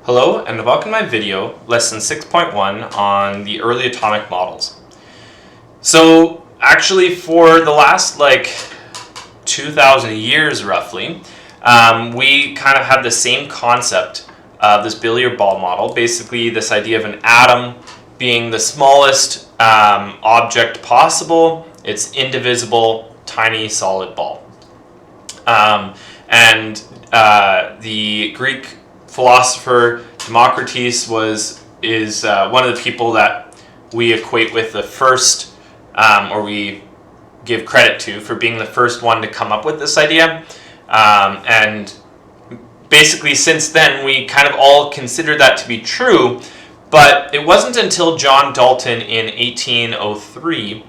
Hello and welcome to my video, lesson 6.1 on the early atomic models. So actually for the last 2,000 years roughly, we kind of have the same concept of this billiard ball model, basically this idea of an atom being the smallest object possible. It's indivisible, tiny solid ball. The Greek philosopher Democritus is one of the people that we equate with the first, or we give credit to for being the first one to come up with this idea. And basically since then we kind of all consider that to be true, but it wasn't until John Dalton in 1803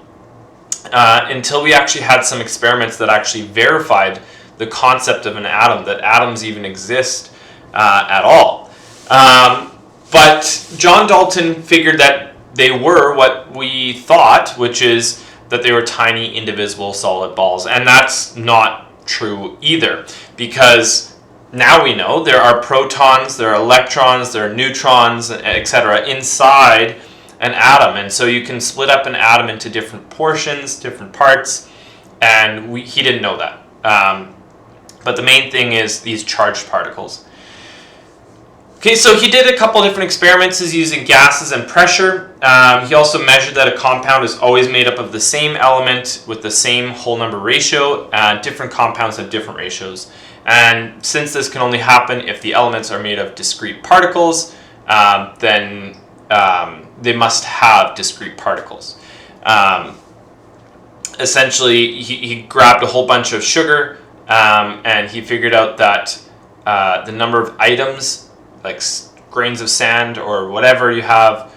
until we actually had some experiments that actually verified the concept of an atom, that atoms even exist at all. But John Dalton figured that they were what we thought, which is that they were tiny, indivisible, solid balls. And that's not true either, because now we know there are protons, there are electrons, there are neutrons, etc. inside an atom. And so you can split up an atom into different portions, different parts, and he didn't know that. But the main thing is these charged particles. Okay, so he did a couple different experiments using gases and pressure. He also measured that a compound is always made up of the same element with the same whole number ratio. Different compounds have different ratios. And since this can only happen if the elements are made of discrete particles, then they must have discrete particles. Essentially, he grabbed a whole bunch of sugar, and he figured out that the number of items, like grains of sand or whatever you have,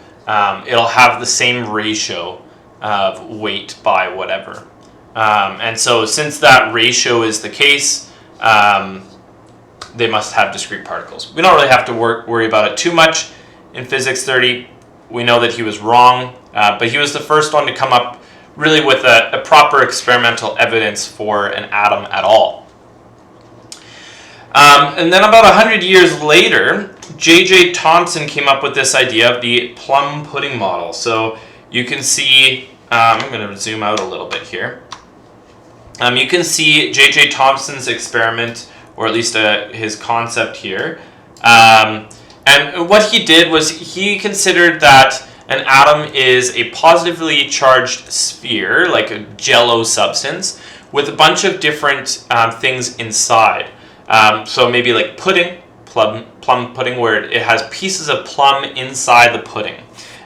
it'll have the same ratio of weight by whatever. And so since that ratio is the case, they must have discrete particles. We don't really have to worry about it too much in Physics 30. We know that he was wrong, but he was the first one to come up really with a proper experimental evidence for an atom at all. And then about 100 years later, J.J. Thompson came up with this idea of the plum pudding model. So you can see, I'm going to zoom out a little bit here. You can see J.J. Thompson's experiment, or at least his concept here. And what he did was he considered that an atom is a positively charged sphere, like a jello substance, with a bunch of different things inside. So maybe like pudding, plum pudding, where it has pieces of plum inside the pudding.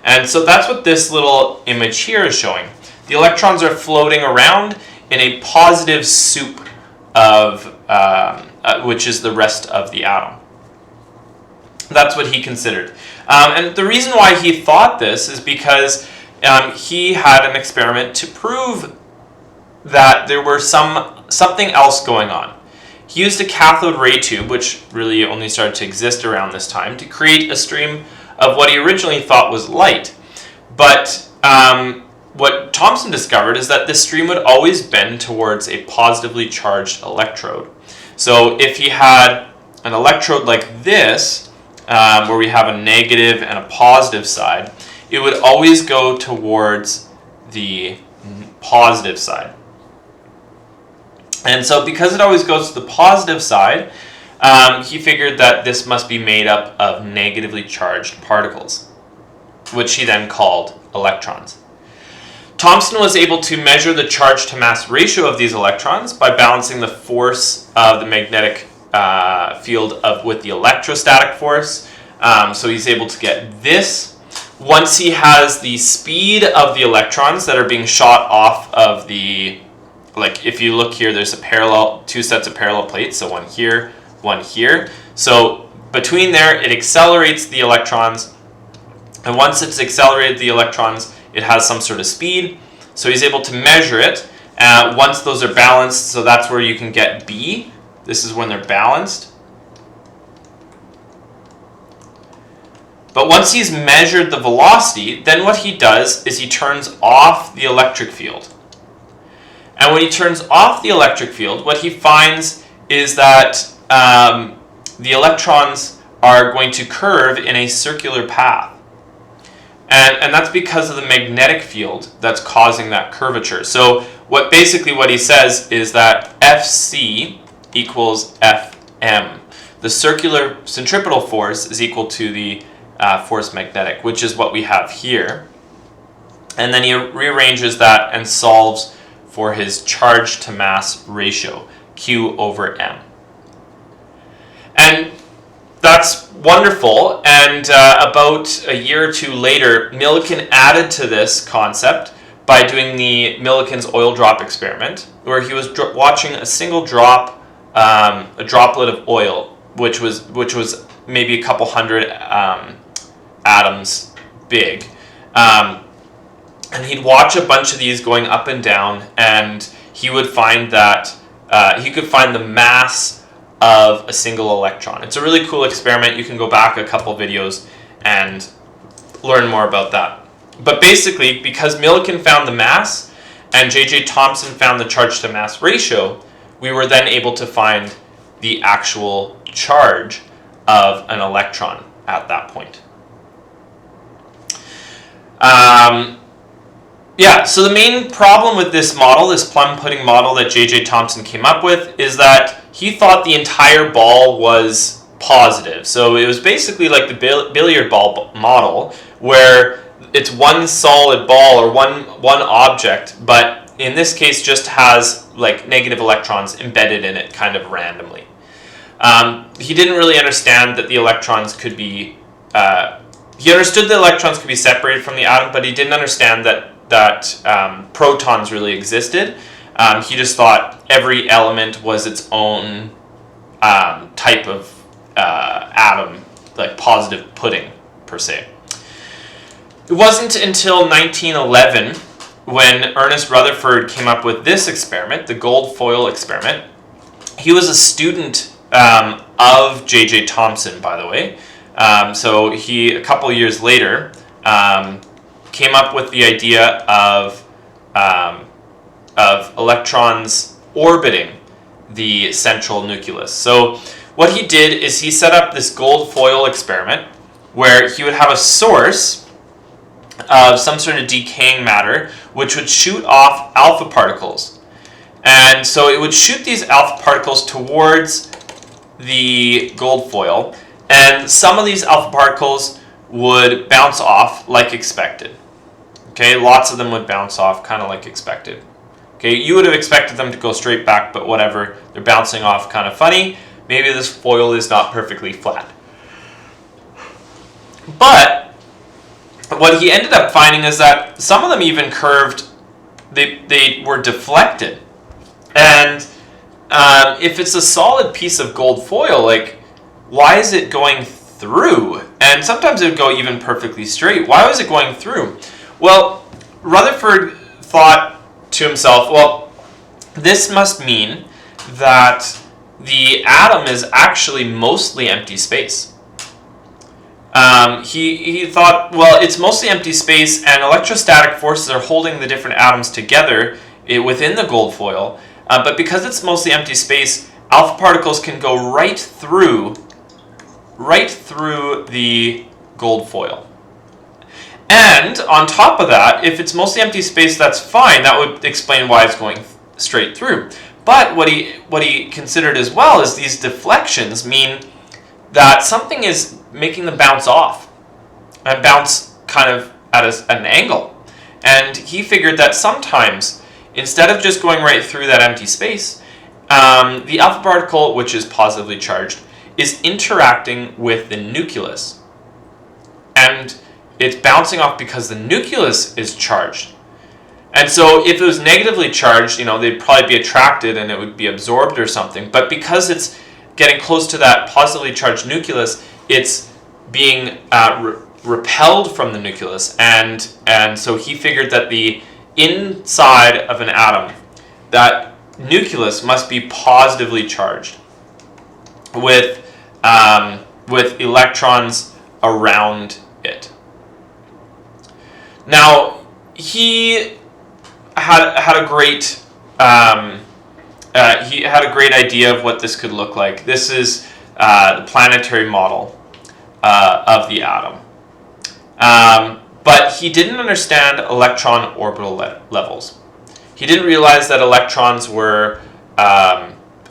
And so that's what this little image here is showing. The electrons are floating around in a positive soup of, which is the rest of the atom. That's what he considered. And the reason why he thought this is because he had an experiment to prove that there were something else going on. He used a cathode ray tube, which really only started to exist around this time, to create a stream of what he originally thought was light. But what Thomson discovered is that this stream would always bend towards a positively charged electrode. So if he had an electrode like this, where we have a negative and a positive side, it would always go towards the positive side. And so because it always goes to the positive side, he figured that this must be made up of negatively charged particles, which he then called electrons. Thomson was able to measure the charge to mass ratio of these electrons by balancing the force of the magnetic field with the electrostatic force. So he's able to get this. Once he has the speed of the electrons that are being shot off of the, like if you look here, there's two sets of parallel plates, so one here, one here. So between there, it accelerates the electrons, and once it's accelerated the electrons, it has some sort of speed. So he's able to measure it. Once those are balanced, so that's where you can get B. This is when they're balanced. But once he's measured the velocity, then what he does is he turns off the electric field. And when he turns off the electric field, what he finds is that the electrons are going to curve in a circular path. And that's because of the magnetic field that's causing that curvature. So what he says is that Fc equals Fm. The circular centripetal force is equal to the force magnetic, which is what we have here. And then he rearranges that and solves for his charge to mass ratio, Q over M. And that's wonderful, and about a year or two later, Millikan added to this concept by doing the Millikan's oil drop experiment, where he was watching a single drop, a droplet of oil, which was maybe a couple hundred atoms big, and he'd watch a bunch of these going up and down, and he would find that he could find the mass of a single electron. It's a really cool experiment. You can go back a couple videos and learn more about that. But basically, because Millikan found the mass and J.J. Thompson found the charge to mass ratio, we were then able to find the actual charge of an electron at that point. So the main problem with this model, this plum pudding model that J.J. Thompson came up with, is that he thought the entire ball was positive. So it was basically like the billiard ball model, where it's one solid ball or one object, but in this case just has like negative electrons embedded in it kind of randomly. He didn't really understand that the electrons could be... he understood the electrons could be separated from the atom, but he didn't understand that protons really existed. He just thought every element was its own type of atom, like positive pudding, per se. It wasn't until 1911 when Ernest Rutherford came up with this experiment, the gold foil experiment. He was a student of J.J. Thompson, by the way. So he, a couple years later, came up with the idea of electrons orbiting the central nucleus. So what he did is he set up this gold foil experiment where he would have a source of some sort of decaying matter which would shoot off alpha particles. And so it would shoot these alpha particles towards the gold foil, and some of these alpha particles would bounce off like expected. Okay, lots of them would bounce off kind of like expected. Okay, you would have expected them to go straight back, but whatever, they're bouncing off kind of funny. Maybe this foil is not perfectly flat. But what he ended up finding is that some of them even curved, they were deflected. And if it's a solid piece of gold foil, like, why is it going through? And sometimes it would go even perfectly straight. Why was it going through? Well, Rutherford thought to himself, well, this must mean that the atom is actually mostly empty space. He thought, well, it's mostly empty space, and electrostatic forces are holding the different atoms together within the gold foil. But because it's mostly empty space, alpha particles can go right through the gold foil. And on top of that, if it's mostly empty space, that's fine. That would explain why it's going straight through. But what he considered as well is these deflections mean that something is making them bounce off and bounce kind of at an angle. And he figured that sometimes, instead of just going right through that empty space, the alpha particle, which is positively charged, is interacting with the nucleus. And it's bouncing off because the nucleus is charged. And so if it was negatively charged, they'd probably be attracted and it would be absorbed or something. But because it's getting close to that positively charged nucleus, it's being repelled from the nucleus. And so he figured that the inside of an atom, that nucleus must be positively charged with electrons around it. Now, he had a great idea of what this could look like. This is the Planetary model, of the atom. But he didn't understand electron orbital levels. He didn't realize that electrons were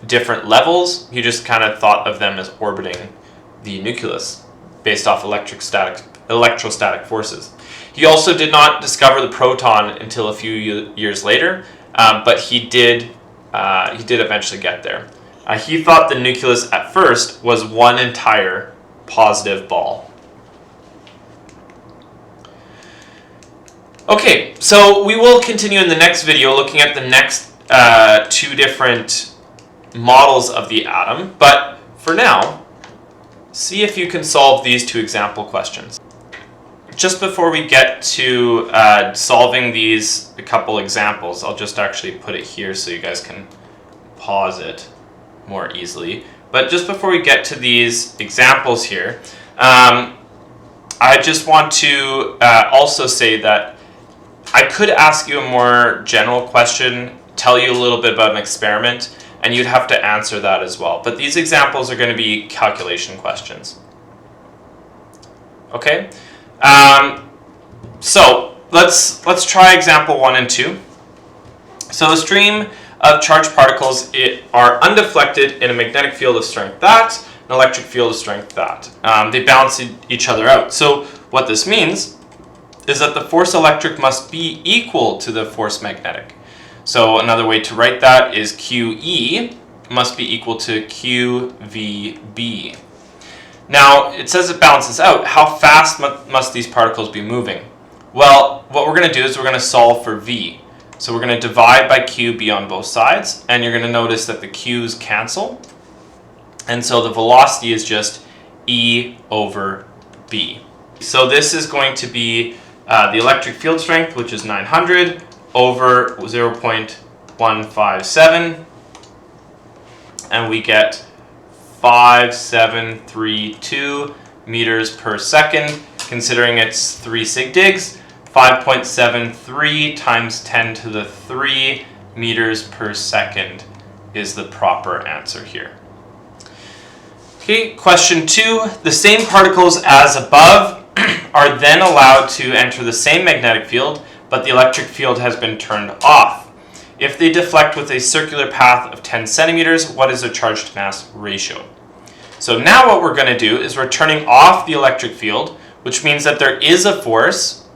different levels. He just kind of thought of them as orbiting the nucleus based off electrostatic forces. He also did not discover the proton until a few years later, but he did eventually get there. He thought the nucleus at first was one entire positive ball. Okay, so we will continue in the next video looking at the next two different models of the atom, but for now, see if you can solve these two example questions. Just before we get to solving these a couple examples, I'll just actually put it here so you guys can pause it more easily. But just before we get to these examples here, I just want to also say that I could ask you a more general question, tell you a little bit about an experiment, and you'd have to answer that as well. But these examples are going to be calculation questions. Okay? So let's try example 1 and 2. So a stream of charged particles are undeflected in a magnetic field of strength that, an electric field of strength that. They balance each other out. So what this means is that the force electric must be equal to the force magnetic. So another way to write that is QE must be equal to QVB. Now, it says it balances out. How fast must these particles be moving? Well, what we're going to do is we're going to solve for V. So we're going to divide by QB on both sides, and you're going to notice that the Q's cancel. And so the velocity is just E over B. So this is going to be the electric field strength, which is 900, over 0.157, and we get 5732 meters per second. Considering it's 3 sig digs, 5.73 times 10 to the 3 meters per second is the proper answer here. Okay, question 2. The same particles as above are then allowed to enter the same magnetic field, but the electric field has been turned off. If they deflect with a circular path of 10 centimeters, what is their charge to mass ratio? So now what we're going to do is we're turning off the electric field, which means that there is a force,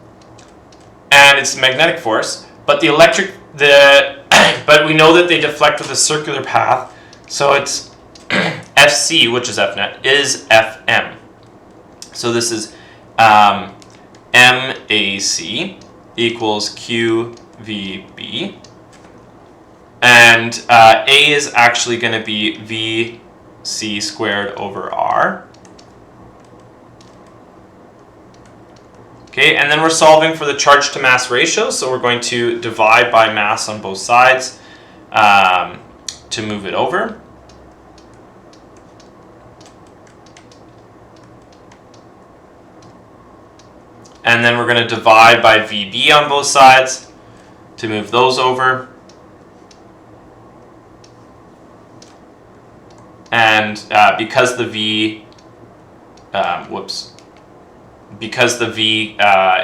and it's a magnetic force, but but we know that they deflect with a circular path, so it's Fc, which is Fnet, is Fm. So this is MAC equals QVB, and A is actually going to be VC squared over R. Okay, and then we're solving for the charge to mass ratio, so we're going to divide by mass on both sides to move it over. And then we're going to divide by VB on both sides to move those over. And because the V, because the V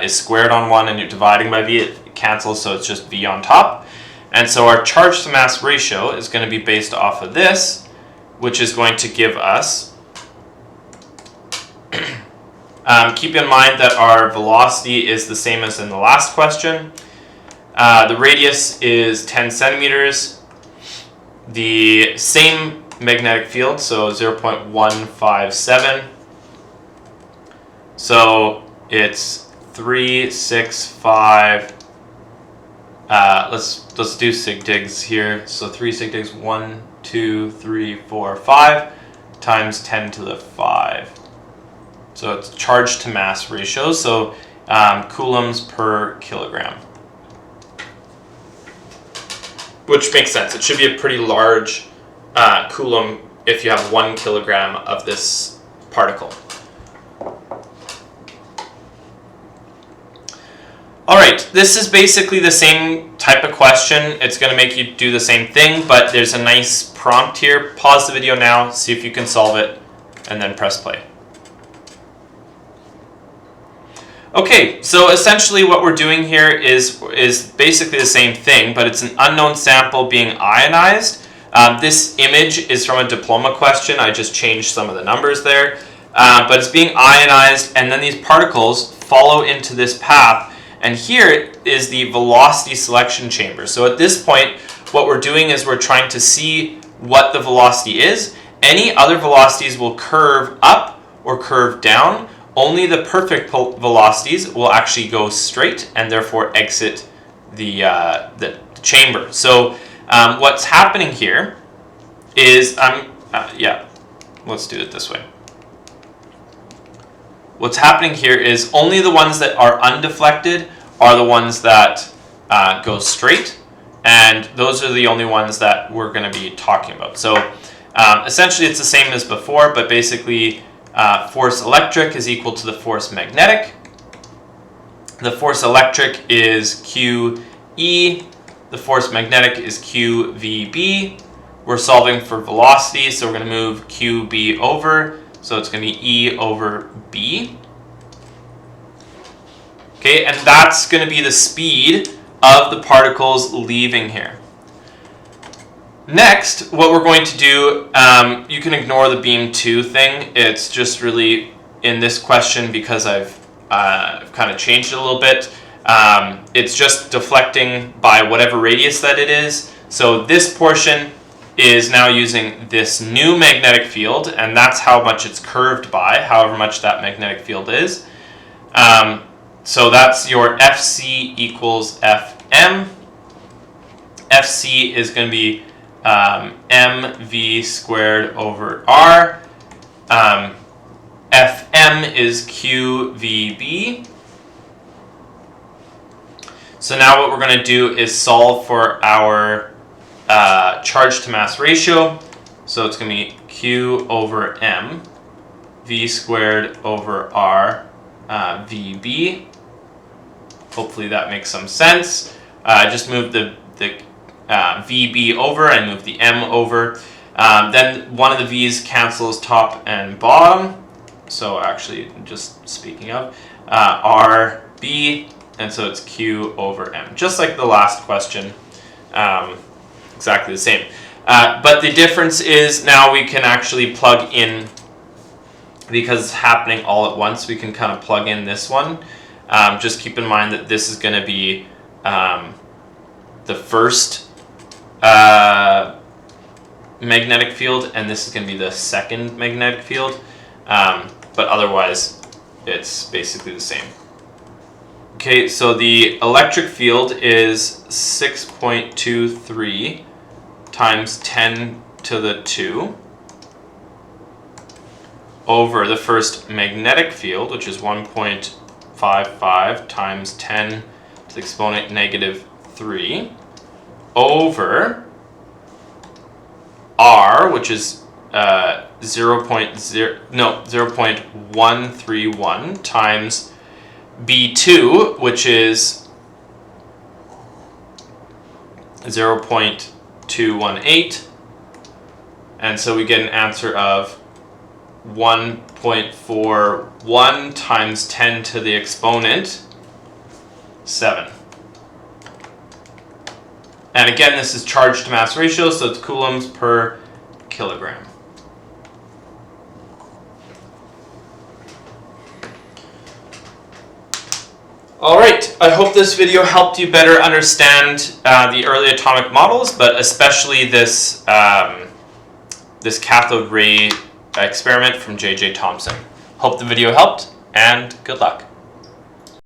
is squared on one and you're dividing by V, it cancels, so it's just V on top. And so our charge to mass ratio is going to be based off of this, which is going to give us, keep in mind that our velocity is the same as in the last question. The radius is 10 centimeters. The same magnetic field, so 0.157. So it's 365. Let's do sig digs here. So 3 sig digs, 1, 2, 3, 4, 5 times 10 to the 5. So it's charge to mass ratio, so coulombs per kilogram. Which makes sense. It should be a pretty large coulomb if you have 1 kilogram of this particle. Alright, this is basically the same type of question. It's going to make you do the same thing, but there's a nice prompt here. Pause the video now, see if you can solve it, and then press play. Okay, so essentially what we're doing here is basically the same thing, but it's an unknown sample being ionized. This image is from a diploma question. I just changed some of the numbers there. But it's being ionized, and then these particles follow into this path. And here is the velocity selection chamber. So at this point, what we're doing is we're trying to see what the velocity is. Any other velocities will curve up or curve down. Only the perfect velocities will actually go straight and therefore exit the chamber. So what's happening here is, let's do it this way. What's happening here is only the ones that are undeflected are the ones that go straight, and those are the only ones that we're going to be talking about. So essentially it's the same as before, but basically force electric is equal to the force magnetic. The force electric is QE. The force magnetic is QVB. We're solving for velocity, so we're going to move QB over. So it's going to be E over B. Okay, and that's going to be the speed of the particles leaving here. Next, what we're going to do, you can ignore the beam 2 thing. It's just really in this question because I've kind of changed it a little bit. It's just deflecting by whatever radius that it is. So this portion is now using this new magnetic field, and that's how much it's curved by, however much that magnetic field is. So that's your FC equals FM. FC is going to be mv squared over r. Fm is qvb. So now what we're going to do is solve for our charge to mass ratio. So it's going to be q over m, v squared over r, vb. Hopefully that makes some sense. Just move the VB over and move the M over. Then one of the V's cancels top and bottom. So actually, just speaking of, RB, and so it's Q over M. Just like the last question, exactly the same. But the difference is now we can actually plug in, because it's happening all at once, we can kind of plug in this one. Just keep in mind that this is going to be the first magnetic field, and this is going to be the second magnetic field, but otherwise it's basically the same. Okay, so the electric field is 6.23 times 10 to the 2 over the first magnetic field, which is 1.55 times 10 to the exponent -3 over R, which is 0.131 times B2, which is 0.218, and so we get an answer of 1.41 times 10 to the exponent 7. And again, this is charge to mass ratio, so it's coulombs per kilogram. Alright, I hope this video helped you better understand the early atomic models, but especially this, this cathode ray experiment from J.J. Thompson. Hope the video helped, and good luck.